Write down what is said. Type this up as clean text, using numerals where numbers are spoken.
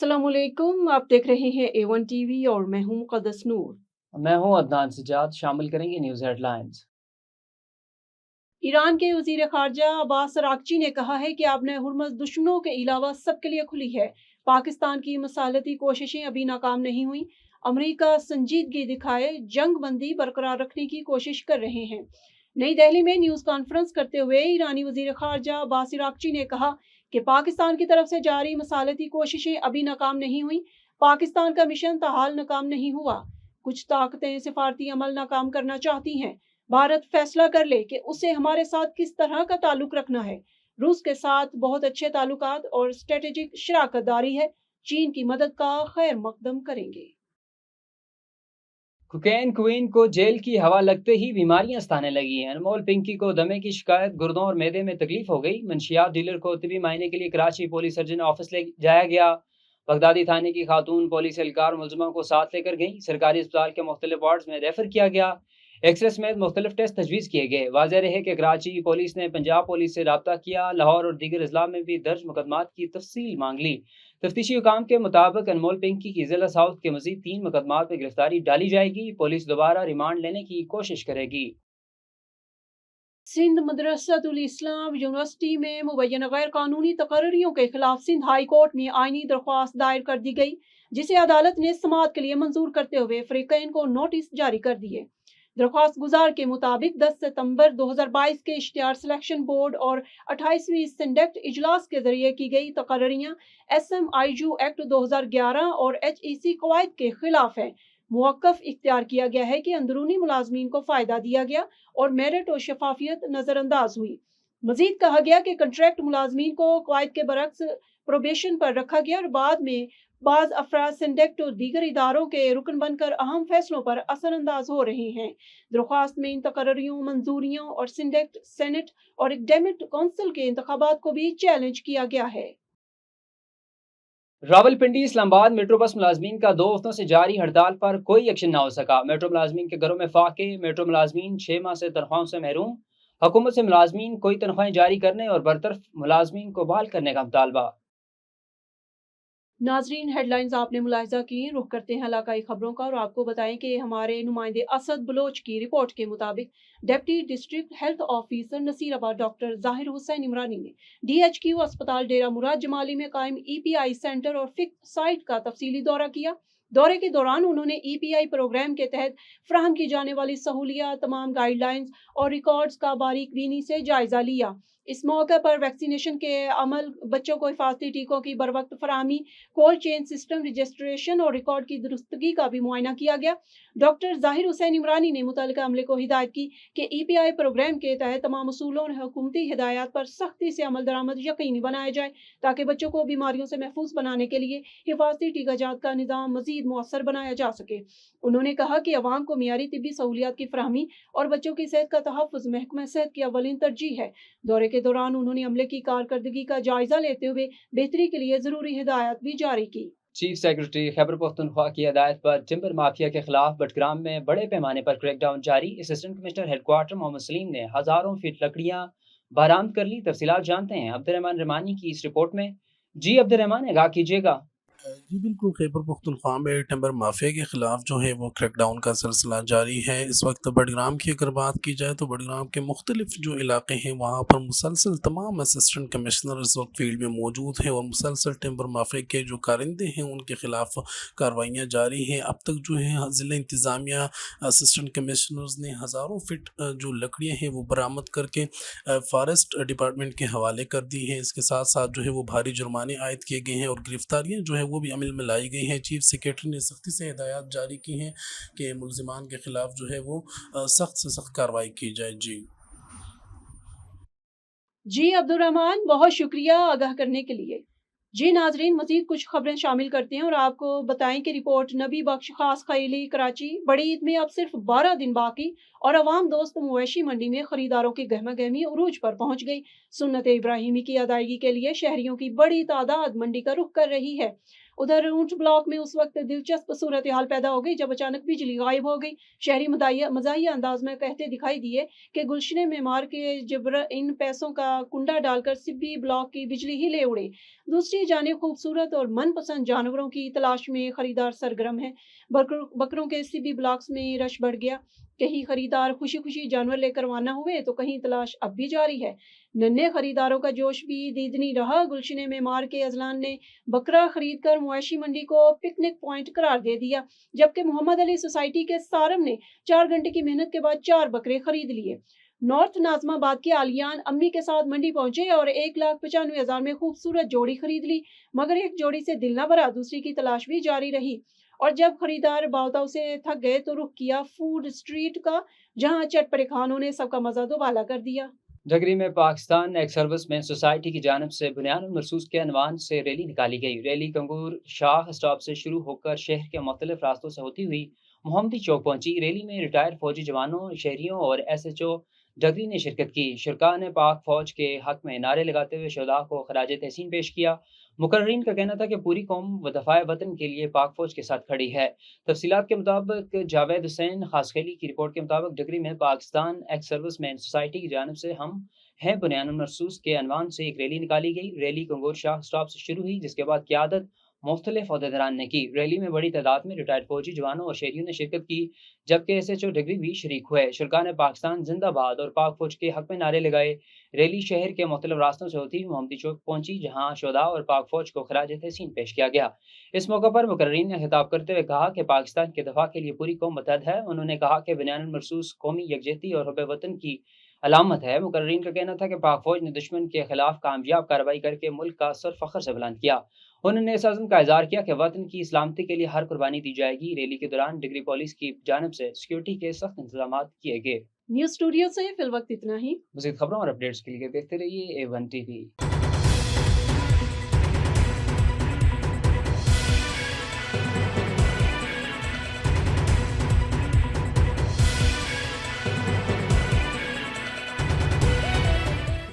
अस्सलाम वालेकुम, आप देख रहे हैं A1 टीवी और मैं हूं मुक़द्दस नूर। मैं हूं अदनान सजाद। शामिल करेंगे न्यूज़ हेडलाइंस। ईरान के वज़ीर ख़ारजा अब्बास अराग़ची ने कहा है कि अब हुर्मुज़ दुश्मनों के अलावा सबके लिए खुली है। पाकिस्तान की मसालती कोशिशें अभी नाकाम नहीं हुई। अमरीका संजीदगी दिखाए जंग बंदी बरकरार रखने की कोशिश कर रहे हैं। नई दिल्ली में न्यूज़ कॉन्फ्रेंस करते हुए ईरानी वज़ीर ख़ारजा अब्बास अराग़ची ने कहा कि पाकिस्तान की तरफ से जारी मसालती कोशिशें अभी नाकाम नहीं हुई। पाकिस्तान का मिशन ताहाल नाकाम नहीं हुआ। कुछ ताकतें सिफारती अमल नाकाम करना चाहती हैं। भारत फैसला कर ले कि उसे हमारे साथ किस तरह का ताल्लुक रखना है। रूस के साथ बहुत अच्छे ताल्लुकात और स्ट्रेटेजिक शराकत दारी है। चीन की मदद का खैर मकदम करेंगे। कोकेन क्वीन को जेल की हवा लगते ही बीमारियां सताने लगी हैं। अनमोल पिंकी को दमे की शिकायत, गुर्दों और मैदे में तकलीफ हो गई। मंशियात डीलर को तिबी मायने के लिए कराची पुलिस सर्जन ऑफिस ले जाया गया। बगदादी थाने की खातून पुलिस एहलकार मुलजमा को साथ लेकर गई। सरकारी अस्पताल के मुख्तलिफ वार्ड्स में रेफर किया गया। एक्सरे समेत मुख्तलिफ टेस्ट तजवीज़ किए गए। वाज़ेह रहे कि कराची पुलिस ने पंजाब पुलिस से रब्ता किया। लाहौर और दीगर अजला में भी दर्ज मुकदमात की तफसील मांग ली। तफ्तीशी हुकाम के मुताबिक अनमोल पिंकी की जिला साउथ के मजीद 3 मुकदमात में गिरफ्तारी डाली जाएगी। पुलिस दोबारा रिमांड लेने की कोशिश करेगी। सिंध मदरसतुल इस्लाम यूनिवर्सिटी में मुबैना गैर कानूनी तकर्रियों के खिलाफ सिंध हाई कोर्ट में आईनी दरख्वास्त दायर कर दी गई, जिसे अदालत ने समाअत के लिए मंजूर करते हुए फरीकैन को नोटिस जारी कर दिए। दरख्वास्त गुजार के मुताबिक 10 सितंबर 2022 के इश्तिहार सिलेक्शन बोर्ड और 28वीं सिंडेक्ट इजलास के जरिए की गई तकर्रियां SMIU एक्ट 2011 और HEC कवायद के खिलाफ है। मुवक्कफ इख्तियार किया गया है कि अंदरूनी मुलाजमीन को फायदा दिया गया और मेरिट और शफाफियत नजरअंदाज हुई। मजीद कहा गया कि कंट्रैक्ट मुलाजमीन को कवायद के बरक्स प्रोबेशन पर रखा गया और बाद में बाज अफराद सिंडेक्ट और दीगर इदारों के रुकन बनकर अहम फैसलों पर असरअंदाज हो रहे हैं। दरख्वास्त में इन तकर्रियों, मंजूरियों और सिंडेक्ट, सेनेट और एकेडमिक काउंसिल के इंतखाबात को भी चैलेंज किया गया है। रावलपिंडी इस्लामाबाद मेट्रो बस मुलाजमीन का 2 हफ्तों से जारी हड़ताल पर कोई एक्शन न हो सका। मेट्रो मुलाजमीन के घरों में फाके। मेट्रो मुलाजमीन 6 माह से तनख्वाहों से महरूम। हुकूमत से मुलाजमीन कोई तनख्वाहें जारी करने और बरतरफ मुलाजमीन को बहाल करने का मुतालबा। नाजरीन, हेडलाइंस आपने मुलाहिजा की। रुख करते हैं इलाकाई खबरों का और आपको बताएं कि हमारे नुमाइंदे असद बलोच की रिपोर्ट के मुताबिक deputy district health officer Nasirabad doctor जाहिर हुसैन इमरानी ने DHQ अस्पताल डेरा मुराद जमाली में कायम EPI सेंटर और फिक्स साइट का तफसीली दौरा किया। दौरे के दौरान उन्होंने EPI प्रोग्राम के तहत फराहम की जाने वाली सहूलियात, तमाम गाइडलाइंस और रिकॉर्ड्स का बारीक बीनी से जायजा लिया। इस मौके पर वैक्सीनेशन के अमल, बच्चों को हिफाजती टीकों की बर वक्त फराहमी, कोल्ड चेन सिस्टम रजिस्ट्रेशन और रिकॉर्ड की दुरुस्तगी का भी मुआयना किया गया। डॉक्टर जाहिर हुसैन इमरानी ने मुतल्लिका अमले को हिदायत की कि EPI प्रोग्राम के तहत तमाम उसूलों और हुकूमती हिदायत पर सख्ती से अमल दरामद यकीनी बनाया जाए, ताकि बच्चों को बीमारियों से महफूज बनाने के लिए हिफाजती टीकाजात का निज़ाम मजीद मौसर बनाया जा सके। उन्होंने कहा कि अवाम को मियारी तिब्बी सहूलियात की फराहमी और बच्चों की सेहत का तहफ़्फ़ुज़ महकमा सेहत की अव्वलीन तरजीह है। दौरे के दौरान उन्होंने अमले की कारकर्दगी का जायजा लेते हुए बेहतरी के लिए जरूरी हिदायत भी जारी की। चीफ सेक्रेटरी खैबर पख्तूनख्वा की हदायत पर टिम्बर माफिया के खिलाफ बटग्राम में बड़े पैमाने पर क्रैकडाउन जारी। Assistant commissioner headquarter Mohammed Saleem ने हजारों फीट लकड़ियां बरामद कर ली। तफसीलात जानते हैं अब्दुर्रहमान रमानी की इस रिपोर्ट में। जी अब्दुर्रहमान, आगाह कीजिएगा। जी बिल्कुल, खैबर पख्तूनख्वा में टिम्बर माफिया के ख़िलाफ़ जो है वो क्रैकडाउन का सिलसिला जारी है। इस वक्त बडग्राम की अगर बात की जाए तो बडग्राम के मुख्तलिफ जो इलाके हैं वहाँ पर मुसलसल तमाम असिस्टेंट कमिश्नर इस वक्त फील्ड में मौजूद हैं और मुसलसल टिम्बर माफिया के जो कारिंदे हैं उनके ख़िलाफ़ कार्रवाइयाँ जारी हैं। अब तक जो है ज़िला इंतज़ामिया, असिस्टेंट कमिश्नर्स ने हज़ारों फिट जो लकड़ियाँ हैं वो बरामद करके फॉरेस्ट डिपार्टमेंट के हवाले कर दी हैं। इसके साथ साथ जो है वो भारी जुर्माने आयद किए गए हैं और गिरफ्तारियाँ जो है वो भी अमल में लाई गई हैं। चीफ सेक्रेटरी ने सख्ती से हिदायत जारी की हैं कि मुलजिमान के खिलाफ जो है वो सख्त से सख्त कार्रवाई की जाए। जी अब्दुर्रहमान, बहुत शुक्रिया आगाह करने के लिए। जी नाजरीन, मजीद कुछ खबरें शामिल करते हैं और आपको बताएं कि रिपोर्ट नबी बख्श खास खैली कराची। बड़ी ईद में अब सिर्फ 12 दिन बाकी और अवाम दोस्त मवेशी मंडी में खरीदारों की गहमा गहमी उरूज पर पहुंच गई। सुन्नत इब्राहिमी की अदायगी के लिए शहरियों की बड़ी तादाद मंडी का रुख कर रही है। उधर ऊंट ब्लॉक में उस वक्त दिलचस्प सूरत हाल पैदा हो गई जब अचानक बिजली गायब हो गई। शहरी मजाहिया अंदाज में कहते दिखाई दिए कि गुलशने मेमार के जबर इन पैसों का कुंडा डालकर सिब्बी ब्लॉक की बिजली ही ले उड़े। दूसरी जानिब खूबसूरत और मनपसंद जानवरों की तलाश में खरीदार सरगर्म है। बकरों के सिब्बी ब्लॉक्स में रश बढ़ गया। कहीं खरीदार खुशी खुशी जानवर लेकर रवाना हुए तो कहीं तलाश अब भी जारी है। नन्हे खरीदारों का जोश भी दीदनी रहा। गुलशने मेमार के अजलान ने बकरा खरीद कर मुआशी मंडी को पिकनिक पॉइंट करार दे दिया, जबकि मोहम्मद अली सोसाइटी के सारम ने 4 घंटे की मेहनत के बाद 4 बकरे खरीद लिए। नॉर्थ नाजमाबाद के आलियान अम्मी के साथ मंडी पहुंचे और 1,95,000 में खूबसूरत जोड़ी खरीद ली, मगर एक जोड़ी से दिल न भरा, दूसरी की तलाश भी जारी रही। और जब खरीदार बावताव से थक गए तो रुख किया फूड स्ट्रीट का, जहां चटपटे खानों ने सबका मजा दोबाला कर दिया। डगरी में पाकिस्तान एक्स सर्विसमैन सोसाइटी की जानिब से बुनियाद मरसूस के अनवान से रैली निकाली गई। रैली कंगूर शाह स्टॉप से शुरू होकर शहर के मुख्तलिफ रास्तों से होती हुई मोहम्मदी चौक पहुंची। रैली में रिटायर्ड फौजी जवानों, शहरियों और SHO डगरी ने शिरकत की। शुरका ने पाक फौज के हक में नारे लगाते हुए शहदा को खराज तहसीन पेश किया। मुकर्रीन का कहना था कि पूरी कौम दफाए वतन के लिए पाक फौज के साथ खड़ी है। तफसीलात के मुताबिक जावेद हुसैन खासखेली की रिपोर्ट के मुताबिक डगरी में पाकिस्तान एक्स सर्विसमैन सोसाइटी की जानिब से हम हैं बुनियाद मरसूस के अनवान से एक रैली निकाली गई। रैली कंगोर शाह स्टॉप से शुरू हुई, जिसके बाद क़यादत मुख्तलिफ ओहदेदारान ने की। रैली में बड़ी तादाद में रिटायर्ड फौजी जवानों और शहरियों ने शिरकत की, जबकि SHO डगरी भी शरीक हुए। शुरका ने पाकिस्तान जिंदाबाद और पाक फौज के हक में नारे लगाए। रैली शहर के मुख्तलिफ रास्तों से होती हुई मोहम्मदी चौक पहुंची, जहां शोधा और पाक फौज को खराज तहसीन पेश किया गया। इस मौके पर मुकर्रीन ने खिताब करते हुए कहा कि पाकिस्तान के दफा के लिए पूरी कौम मुतहद है। उन्होंने कहा कि बुनियाद मरसूस कौमी यकजहती और हुब्बे वतन की अलामत है। मुकर्रीन का कहना था कि पाक फौज ने दुश्मन के खिलाफ कामयाब कार्रवाई करके मुल्क का सर फख्र से बुलंद किया। उन्होंने इस अज़्म का इज़हार किया कि वतन की सलामती के लिए हर कुर्बानी दी जाएगी। रैली के दौरान डिग्री पुलिस की जानिब से सिक्योरिटी के सख्त इंतजाम किए गए। न्यूज़ स्टूडियो से फिल वक्त इतना ही। मज़ीद खबरों और अपडेट्स के लिए देखते रहिए A1 TV।